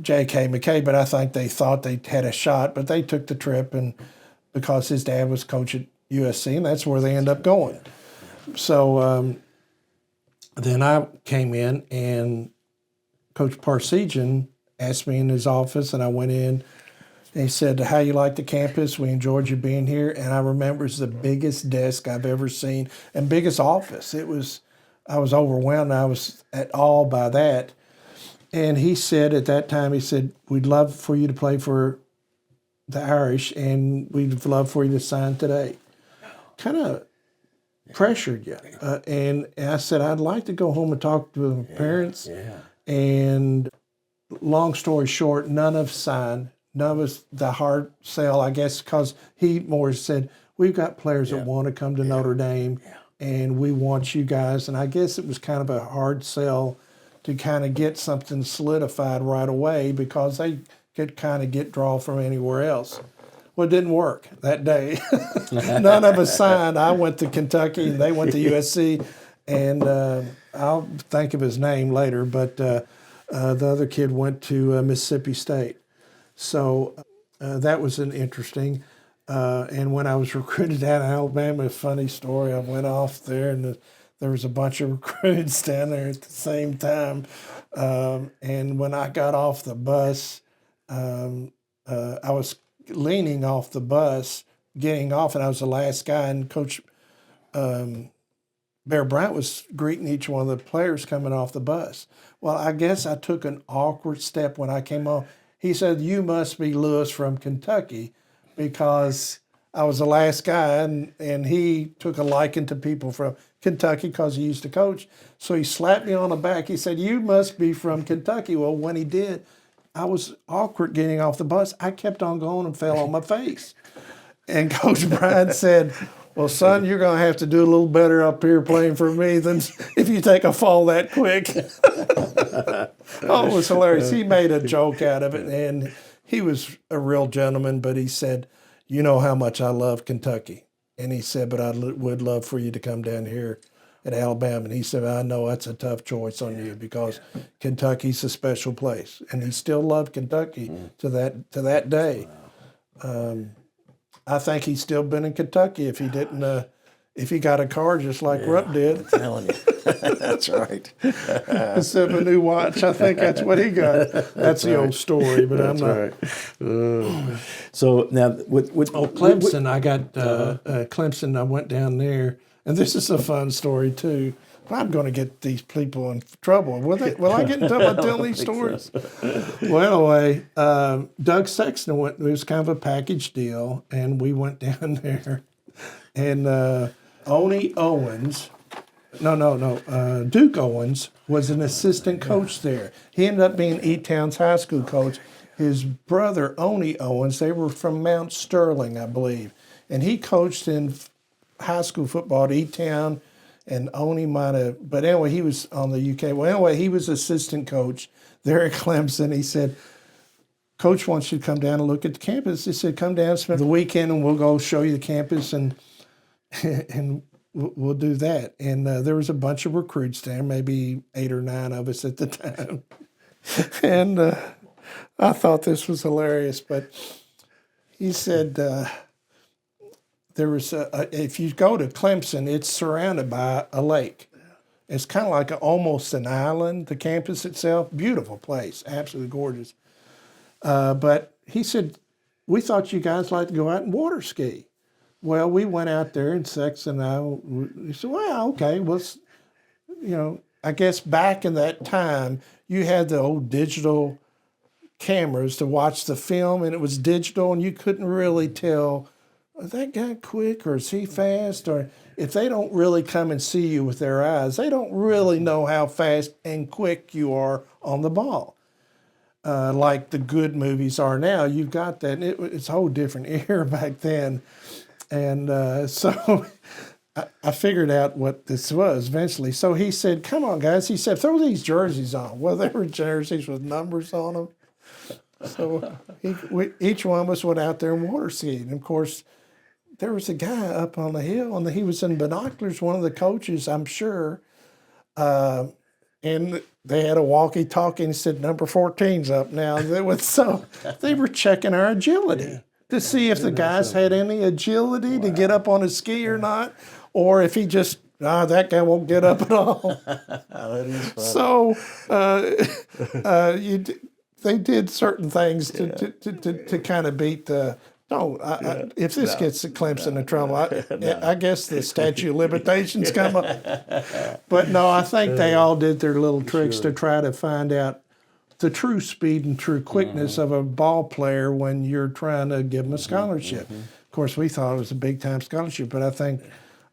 J.K. McKay, but I think they thought they had a shot, but they took the trip, and because his dad was coach at USC, and that's where they end up going. So then I came in, and Coach Parsegian asked me in his office, and I went in, and he said, how you like the campus? We enjoyed you being here. And I remember it's the biggest desk I've ever seen and biggest office. I was overwhelmed. I was at awe by that. And he said at that time, he said, we'd love for you to play for the Irish, and we'd love for you to sign today. Kind of pressured you. And I said, I'd like to go home and talk to my parents. Yeah. And long story short, none of us signed. None of us, the hard sell, I guess, because he more said, we've got players that want to come to Notre Dame, and we want you guys. And I guess it was kind of a hard sell to kind of get something solidified right away because they could kind of get draw from anywhere else. Well, it didn't work that day. None of us signed. I went to Kentucky, and they went to USC, and I'll think of his name later, but the other kid went to Mississippi State. So that was an interesting. And when I was recruited out of Alabama, a funny story, I went off there, and there was a bunch of recruits down there at the same time. And when I got off the bus, I was leaning off the bus, getting off, and I was the last guy, and Coach Bear Bryant was greeting each one of the players coming off the bus. Well, I guess I took an awkward step when I came off. He said, you must be Lewis from Kentucky, because I was the last guy, and he took a liking to people from Kentucky because he used to coach. So he slapped me on the back. He said, you must be from Kentucky. Well, when he did, I was awkward getting off the bus. I kept on going and fell on my face. And Coach Bryant said, well, son, you're going to have to do a little better up here playing for me than if you take a fall that quick. Oh, it was hilarious. He made a joke out of it, and he was a real gentleman, but he said, you know how much I love Kentucky. And he said, but I would love for you to come down here at Alabama. And he said, I know that's a tough choice on you because Kentucky's a special place. And he still loved Kentucky to that day. I think he's still been in Kentucky if he didn't, if he got a car just like Rupp did. I'm telling you. That's right. Instead of a new watch, I think that's what he got. That's the old story, but I'm not. Right. So now, Clemson, I got Clemson. I went down there, and this is a fun story too. I'm going to get these people in trouble. Will I get in trouble by telling these stories? Well, anyway, Doug Sexton went. It was kind of a package deal, and we went down there, and Duke Owens was an assistant coach there. He ended up being E-Town's high school coach. His brother, Oni Owens, they were from Mount Sterling, I believe, and he coached in high school football at E-Town. And Oni might have, but anyway, he was on the UK. Well, anyway, he was assistant coach there at Clemson. He said, Coach wants you to come down and look at the campus. He said, come down, spend the weekend, and we'll go show you the campus, and we'll do that. And there was a bunch of recruits there, maybe 8 or 9 of us at the time. And I thought this was hilarious, but he said, there was if you go to Clemson, it's surrounded by a lake. It's kind of like almost an island, the campus itself. Beautiful place, absolutely gorgeous. But he said, we thought you guys like to go out and water ski. Well, we went out there, and Sexton and he said, well, okay. Well, I guess back in that time, you had the old digital cameras to watch the film, and it was digital, and you couldn't really tell, is that guy quick or is he fast? Or if they don't really come and see you with their eyes, they don't really know how fast and quick you are on the ball. Like the good movies are now, you've got that. And it's a whole different era back then. And so I figured out what this was eventually. So he said, "Come on, guys." He said, "Throw these jerseys on." Well, they were jerseys with numbers on them. So each one of us went out there and water skied. And of course, there was a guy up on the hill, and he was in binoculars, one of the coaches, I'm sure. And they had a walkie-talkie and said, "Number 14's up now." So they were checking our agility to see if the guys had any agility to get up on a ski or not, or if he just, that guy won't get up at all. That is funny. So they did certain things to kind of beat the. If this gets Clemson in trouble, I guess the statute of limitations come up. But no, I think they all did their little tricks to try to find out the true speed and true quickness of a ball player when you're trying to give them a scholarship. Of course, we thought it was a big-time scholarship, but I think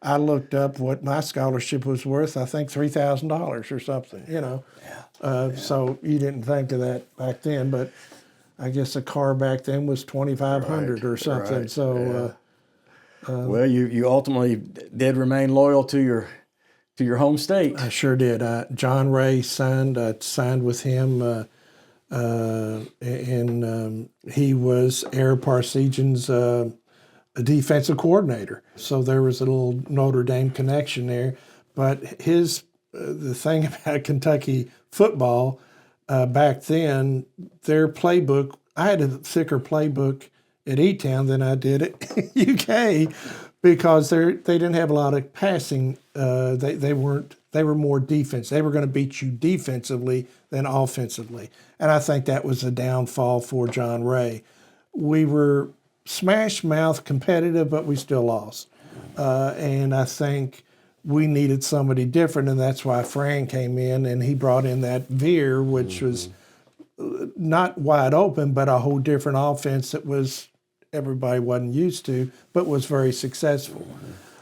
I looked up what my scholarship was worth, I think $3,000 or something, So you didn't think of that back then, but I guess a car back then was $2,500 or something. Right. So, well, you ultimately did remain loyal to your home state. I sure did. John Ray signed. I signed with him, and he was Eric Parsegian's defensive coordinator. So there was a little Notre Dame connection there. But the thing about Kentucky football. Back then, their playbook, I had a thicker playbook at E-Town than I did at UK because they didn't have a lot of passing. They were more defense. They were going to beat you defensively than offensively. And I think that was a downfall for John Ray. We were smash mouth competitive, but we still lost. And I think we needed somebody different, and that's why Fran came in, and he brought in that veer, which was not wide open, but a whole different offense that everybody wasn't used to, but was very successful.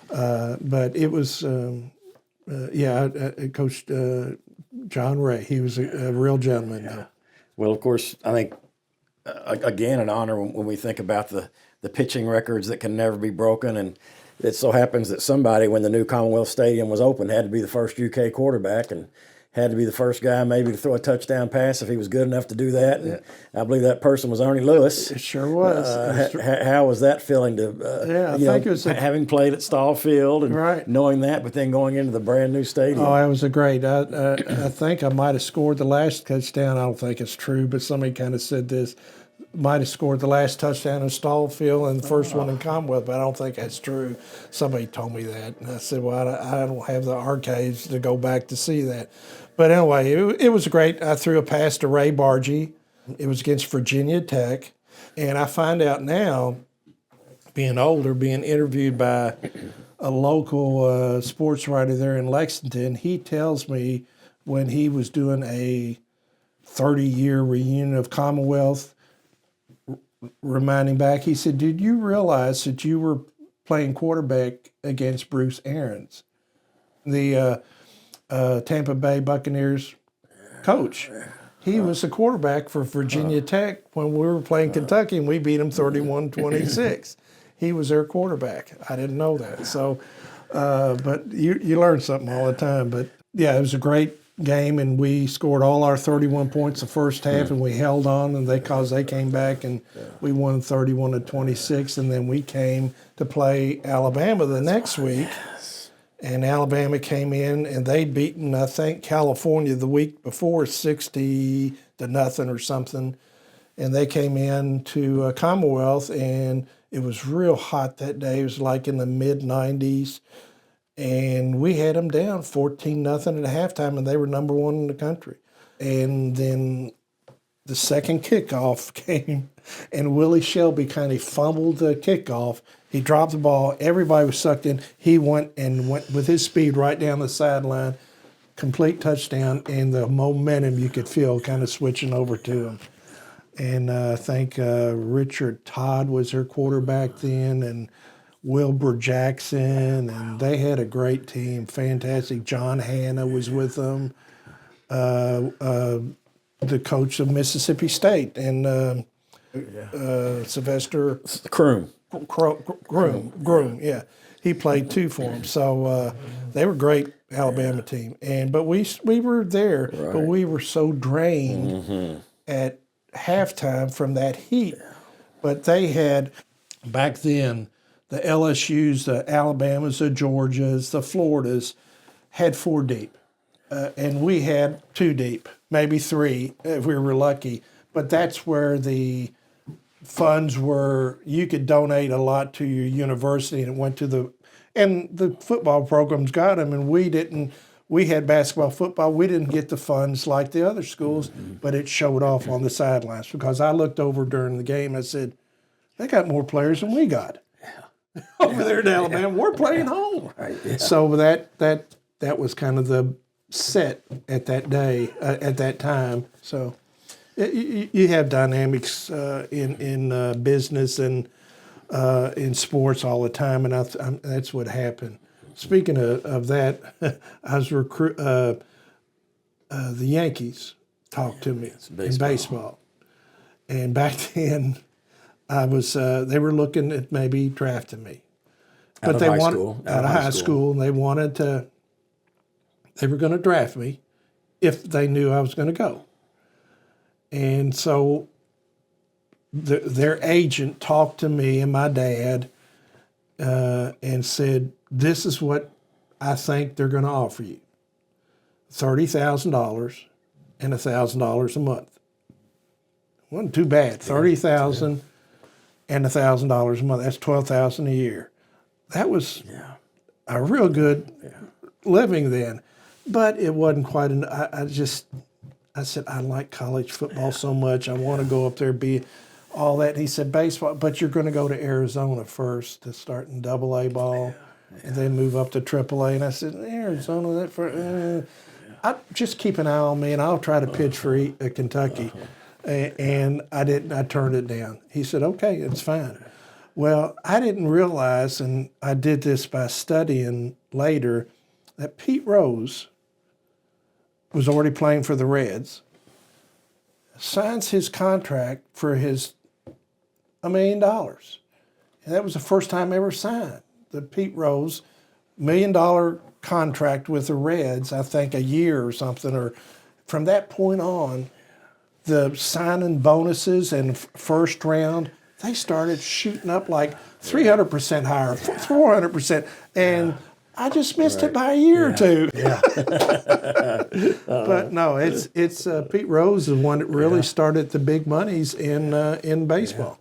But it was, Coach John Ray. He was a real gentleman. Yeah. Well, of course, I think, again, an honor when we think about the pitching records that can never be broken, and it so happens that somebody, when the new Commonwealth Stadium was open, had to be the first UK quarterback and had to be the first guy maybe to throw a touchdown pass if he was good enough to do that. And I believe that person was Ernie Lewis. It sure was. How was that feeling to, I think it was having played at Stahl Field and knowing that, but then going into the brand new stadium? Oh, it was a great. I think I might have scored the last touchdown. I don't think it's true, but somebody kind of said this. Might have scored the last touchdown in Stahl Field and the first one in Commonwealth, but I don't think that's true. Somebody told me that, and I said, well, I don't have the archives to go back to see that. But anyway, it was great. I threw a pass to Ray Bargee. It was against Virginia Tech, and I find out now, being older, being interviewed by a local sports writer there in Lexington, he tells me when he was doing a 30-year reunion of Commonwealth, reminding back, he said, "Did you realize that you were playing quarterback against Bruce Arians, the Tampa Bay Buccaneers coach? He was the quarterback for Virginia Tech when we were playing Kentucky, and we beat them 31-26. He was their quarterback. I didn't know that. So, but you learn something all the time. But, yeah, it was a great game, and we scored all our 31 points the first half, and we held on, and they came back, and we won 31-26, and then we came to play Alabama the next week, and Alabama came in, and they'd beaten, I think, California the week before 60-0 or something, and they came in to Commonwealth, and it was real hot that day. It was like in the mid-90s. And we had them down 14-0 at halftime, and they were number one in the country. And then the second kickoff came, and Willie Shelby kind of fumbled the kickoff. He dropped the ball. Everybody was sucked in. He went with his speed right down the sideline, complete touchdown, and the momentum you could feel kind of switching over to him. And I think Richard Todd was their quarterback then, and Wilbur Jackson, and they had a great team, fantastic. John Hanna was with them, the coach of Mississippi State, and Sylvester Croom. Groom, yeah. He played 2 for them. So they were great Alabama team. But we were there, but we were so drained at halftime from that heat. But they had, back then, the LSUs, the Alabamas, the Georgias, the Floridas had 4 deep. And we had 2 deep, maybe 3 if we were lucky. But that's where the funds were. You could donate a lot to your university, and it went to and the football programs got them, and we didn't. We had basketball, football. We didn't get the funds like the other schools, but it showed off on the sidelines because I looked over during the game. I said, they got more players than we got over there in Alabama. We're playing home. So that was kind of the set at that day, at that time. So you have dynamics in business and in sports all the time, and that's what happened. Speaking of that, I was the Yankees talked to me in baseball, and back then I was they were looking at maybe drafting me, but they wanted out of high school, and they wanted to. They were going to draft me if they knew I was going to go. And so their agent talked to me and my dad and said, this is what I think they're going to offer you. $30,000 and $1,000 a month. Wasn't too bad. $30,000 and $1,000 a month. That's $12,000 a year. That was a real good living then. But it wasn't quite enough. I said, I like college football so much. I want to go up there, be all that. And he said, baseball, but you're going to go to Arizona first to start in AA ball and then move up to AAA. And I said, Arizona, I just keep an eye on me and I'll try to pitch for Kentucky. And I didn't. I turned it down. He said, okay, it's fine. Well, I didn't realize, and I did this by studying later, that Pete Rose was already playing for the Reds, signs his contract for his $1 million. And that was the first time ever signed. The Pete Rose $1 million contract with the Reds, I think a year or something, or from that point on, the signing bonuses and first round, they started shooting up like 300% higher, 400%. And I just missed it by a year or two. But no, it's Pete Rose is the one that really started the big monies in baseball.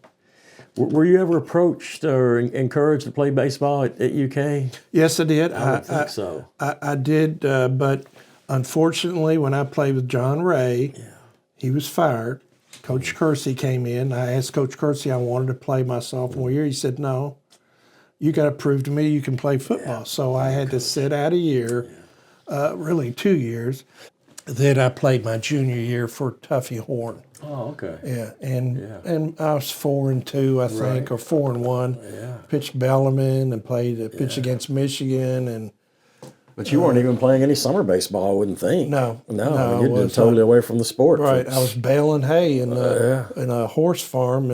Were you ever approached or encouraged to play baseball at UK? Yes, I did. I think so. I did, but unfortunately, when I played with John Ray, he was fired. Coach Kersey came in. I asked Coach Kersey I wanted to play my sophomore year. He said, no. You got to prove to me you can play football. So I had to sit out a year, really 2 years. Then I played my junior year for Tuffy Horn. Oh, okay. Yeah, and I was 4-2, I think, or 4-1. Yeah. Pitched Bellarmine and pitched against Michigan, But you weren't even playing any summer baseball, I wouldn't think. No, you'd been totally away from the sport. Right, I was baling hay in a horse farm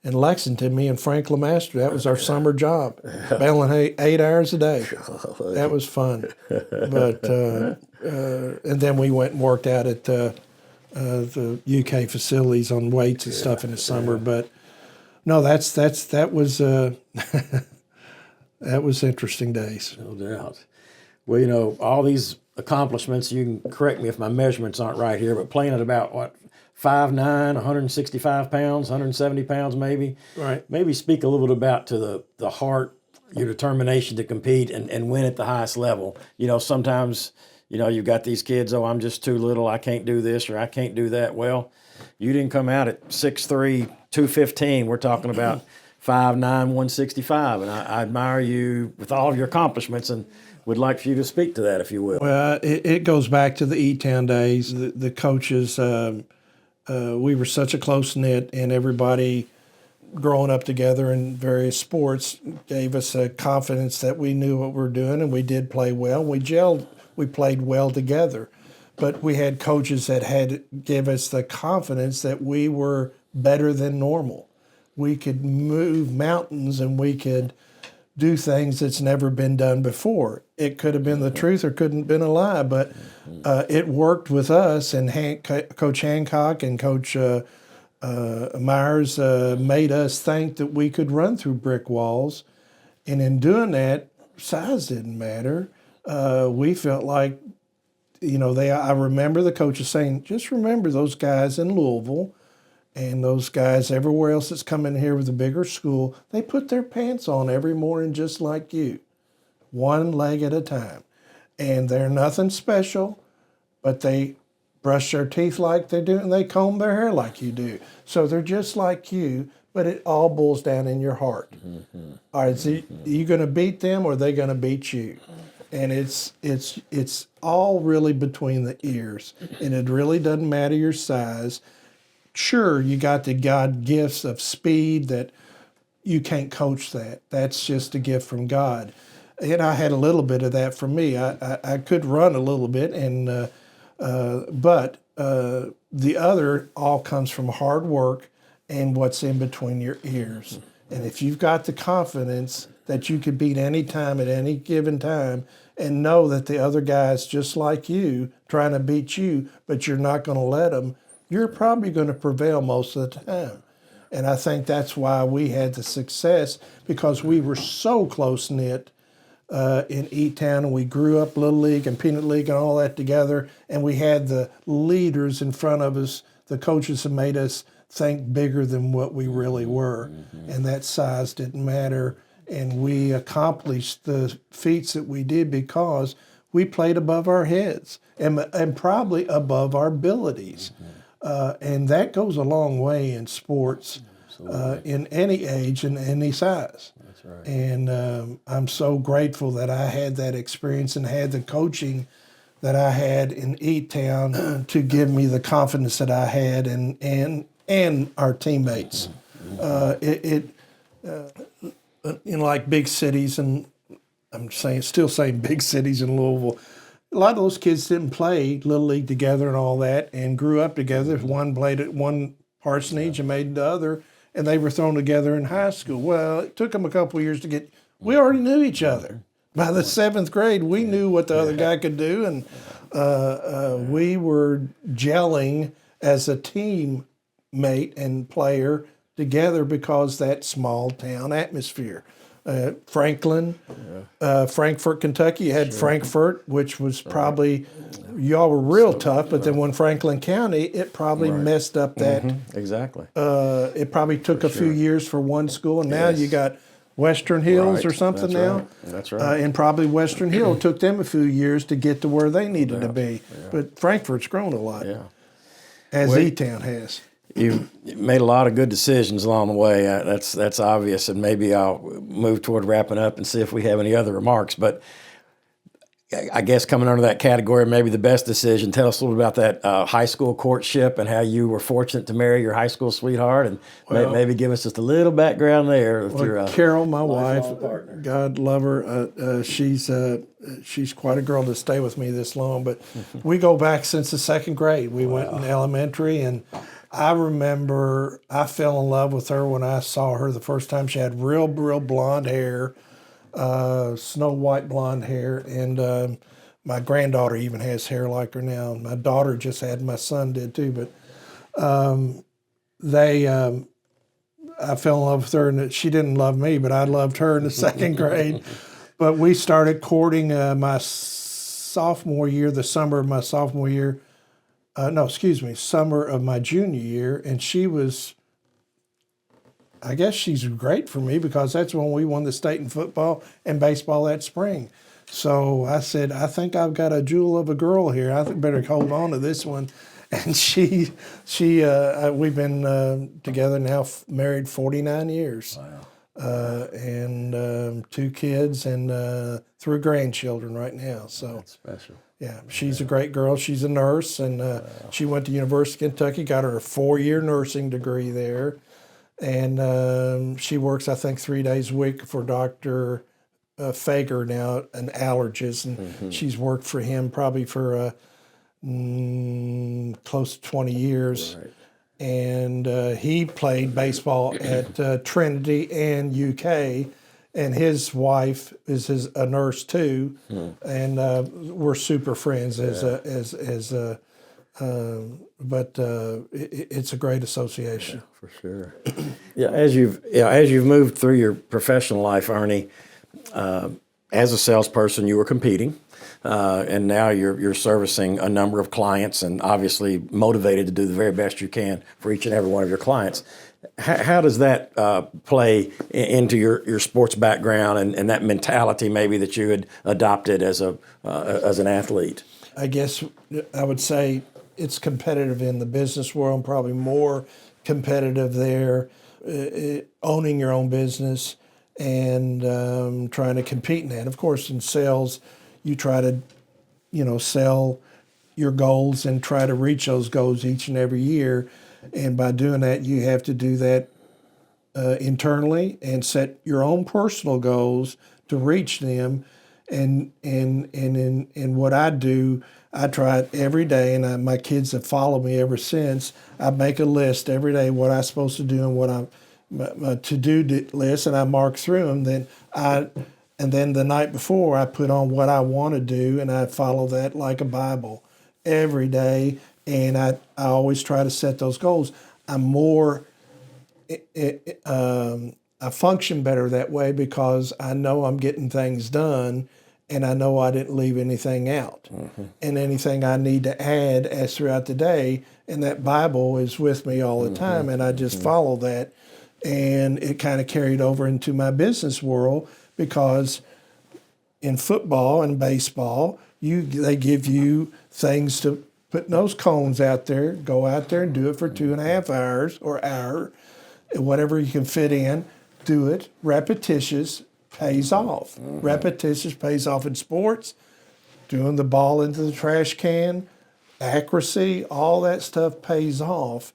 in Lexington, me and Frank LeMaster. That was our summer job, baling hay 8 hours a day. That was fun. But and then we went and worked out at the UK facilities on weights and stuff in the summer. But no, that was that was interesting days. No doubt. Well, all these accomplishments, you can correct me if my measurements aren't right here, but playing at about, 5'9", 165 pounds, 170 pounds maybe. Right. Maybe speak a little bit about to the heart, your determination to compete and win at the highest level. Sometimes, you've got these kids, I'm just too little, I can't do this or I can't do that. Well, you didn't come out at 6'3", 215. We're talking about 5'9", 165. And I admire you with all of your accomplishments and would like for you to speak to that, if you will. Well, it goes back to the E-Town days. The coaches, we were such a close-knit, and everybody growing up together in various sports gave us a confidence that we knew what we were doing, and we did play well. We gelled. We played well together. But we had coaches that had to give us the confidence that we were better than normal. we could move mountains and we could do things that's never been done before. It could have been the truth or couldn't have been a lie, but it worked with us. And Coach Hancock and Coach Myers made us think that we could run through brick walls. And in doing that, size didn't matter. We felt like, I remember the coaches saying, just remember those guys in Louisville and those guys everywhere else that's coming here with a bigger school, they put their pants on every morning just like you, one leg at a time. And they're nothing special, but they brush their teeth like they do, and they comb their hair like you do. So they're just like you, but it all boils down in your heart. All right, so you going to beat them or are they going to beat you? And it's all really between the ears, and it really doesn't matter your size. Sure, you got the God gifts of speed that you can't coach that. That's just a gift from God. And I had a little bit of that from me. I could run a little bit, but the other all comes from hard work and what's in between your ears. And if you've got the confidence that you could beat any time at any given time and know that the other guy's just like you trying to beat you, but you're not going to let them, you're probably going to prevail most of the time. And I think that's why we had the success, because we were so close-knit in E-Town, and we grew up Little League and Peanut League and all that together, and we had the leaders in front of us, the coaches that made us think bigger than what we really were. And that size didn't matter. And we accomplished the feats that we did because we played above our heads and probably above our abilities. And that goes a long way in sports, in any age and any size. That's right. And I'm so grateful that I had that experience and had the coaching that I had in E-Town to give me the confidence that I had and our teammates. Like big cities, and still saying big cities in Louisville, a lot of those kids didn't play Little League together and all that and grew up together. One played at one parsonage and made the other, and they were thrown together in high school. Well, it took them a couple of years to get, we already knew each other. By the seventh grade, we knew what the other guy could do, and we were gelling as a teammate and player together because that small town atmosphere. Franklin, Frankfort, Kentucky, you had Frankfort, which was probably, y'all were real tough, but then when Franklin County, it probably messed up that. Exactly. It probably took a few years for one school, and now you got Western Hills or something now. That's right. And probably Western Hill took them a few years to get to where they needed to be. But Frankfort's grown a lot, as E-Town has. You made a lot of good decisions along the way. That's obvious, and maybe I'll move toward wrapping up and see if we have any other remarks. But I guess coming under that category, maybe the best decision, tell us a little about that high school courtship and how you were fortunate to marry your high school sweetheart, and maybe give us just a little background there. Carol, my wife, God love her, she's quite a girl to stay with me this long, but we go back since the second grade. We went in elementary, and I remember I fell in love with her when I saw her the first time. She had real blonde hair, snow white blonde hair, and my granddaughter even has hair like her now. My daughter just had, my son did too, but I fell in love with her, and she didn't love me, but I loved her in the second grade. But we started courting my sophomore year, the summer of my sophomore year. Summer of my junior year, and she was, I guess she's great for me because that's when we won the state in football and baseball that spring. So I said, I think I've got a jewel of a girl here. I better hold on to this one. And we've been together now, married 49 years. Wow. And 2 kids and 3 grandchildren right now. So that's special. Yeah, she's a great girl. She's a nurse, and she went to University of Kentucky, got her a 4-year nursing degree there. And she works, I think, 3 days a week for Dr. Fager now, an allergist. And she's worked for him probably for close to 20 years. Right. and he played baseball at Trinity and UK, and his wife is a nurse too, and we're super friends but it's a great association. For sure. As you've moved through your professional life, Ernie, as a salesperson, you were competing, and now you're servicing a number of clients, and obviously motivated to do the very best you can for each and every one of your clients. How does that play into your sports background and that mentality maybe that you had adopted as an athlete? I guess I would say it's competitive in the business world, probably more competitive there, owning your own business and trying to compete in that. Of course, in sales, you try to, sell your goals and try to reach those goals each and every year. And by doing that, you have to do that internally and set your own personal goals to reach them. And in what I do, I try it every day, and my kids have followed me ever since. I make a list every day what I'm supposed to do and what my to-do list, and I mark through them. And then the night before, I put on what I want to do, and I follow that like a Bible every day. And I always try to set those goals. I'm more, I function better that way because I know I'm getting things done, and I know I didn't leave anything out. And anything I need to add as throughout the day, and that Bible is with me all the time, and I just follow that. And it kind of carried over into my business world because in football and baseball, they give you things to put those cones out there, go out there and do it for 2.5 hours or hour, whatever you can fit in, do it. Repetitious pays off. Repetitious pays off in sports, doing the ball into the trash can, accuracy, all that stuff pays off.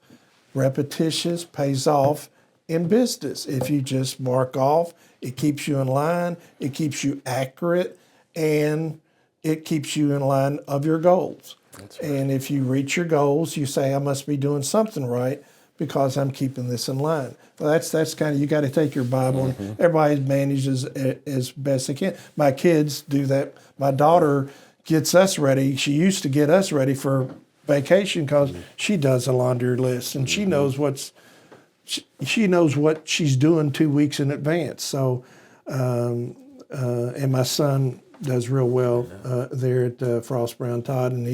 Repetitious pays off in business. If you just mark off, it keeps you in line, it keeps you accurate, and it keeps you in line of your goals. That's right. And if you reach your goals, you say, I must be doing something right because I'm keeping this in line. Well, that's kind of, you got to take your Bible, and everybody manages as best they can. My kids do that. My daughter gets us ready. She used to get us ready for vacation because she does a laundry list, and she knows she knows what she's doing 2 weeks in advance. So, and my son does real well there at Frost Brown Todd, and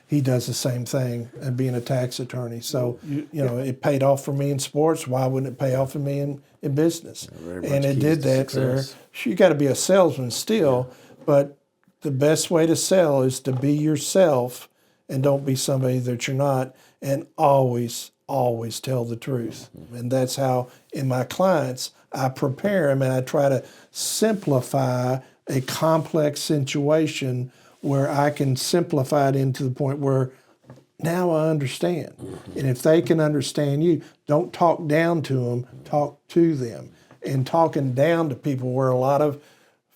he does the same thing, being a tax attorney. So, it paid off for me in sports. Why wouldn't it pay off for me in business? And it did that there. You got to be a salesman still, but the best way to sell is to be yourself and don't be somebody that you're not, and always tell the truth. And that's how, in my clients, I prepare them and I try to simplify a complex situation where I can simplify it into the point where now I understand. And if they can understand you, don't talk down to them, talk to them. And talking down to people, where a lot of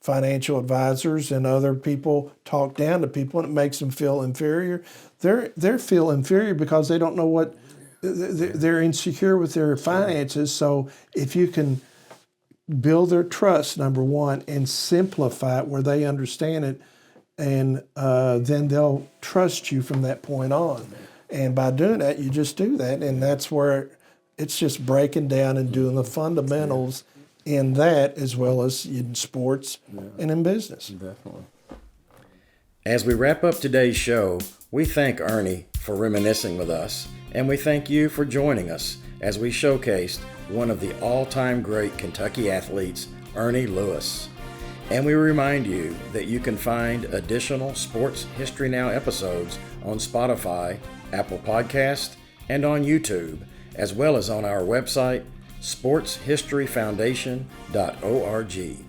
financial advisors and other people talk down to people and it makes them feel inferior. They feel inferior because they don't know what, they're insecure with their finances. So if you can build their trust, number one, and simplify it where they understand it, and then they'll trust you from that point on. And by doing that, you just do that, and that's where it's just breaking down and doing the fundamentals in that as well as in sports and in business. Definitely. As we wrap up today's show, we thank Ernie for reminiscing with us, and we thank you for joining us as we showcased one of the all-time great Kentucky athletes, Ernie Lewis. And we remind you that you can find additional Sports History Now episodes on Spotify, Apple Podcast, and on YouTube, as well as on our website, sportshistoryfoundation.org.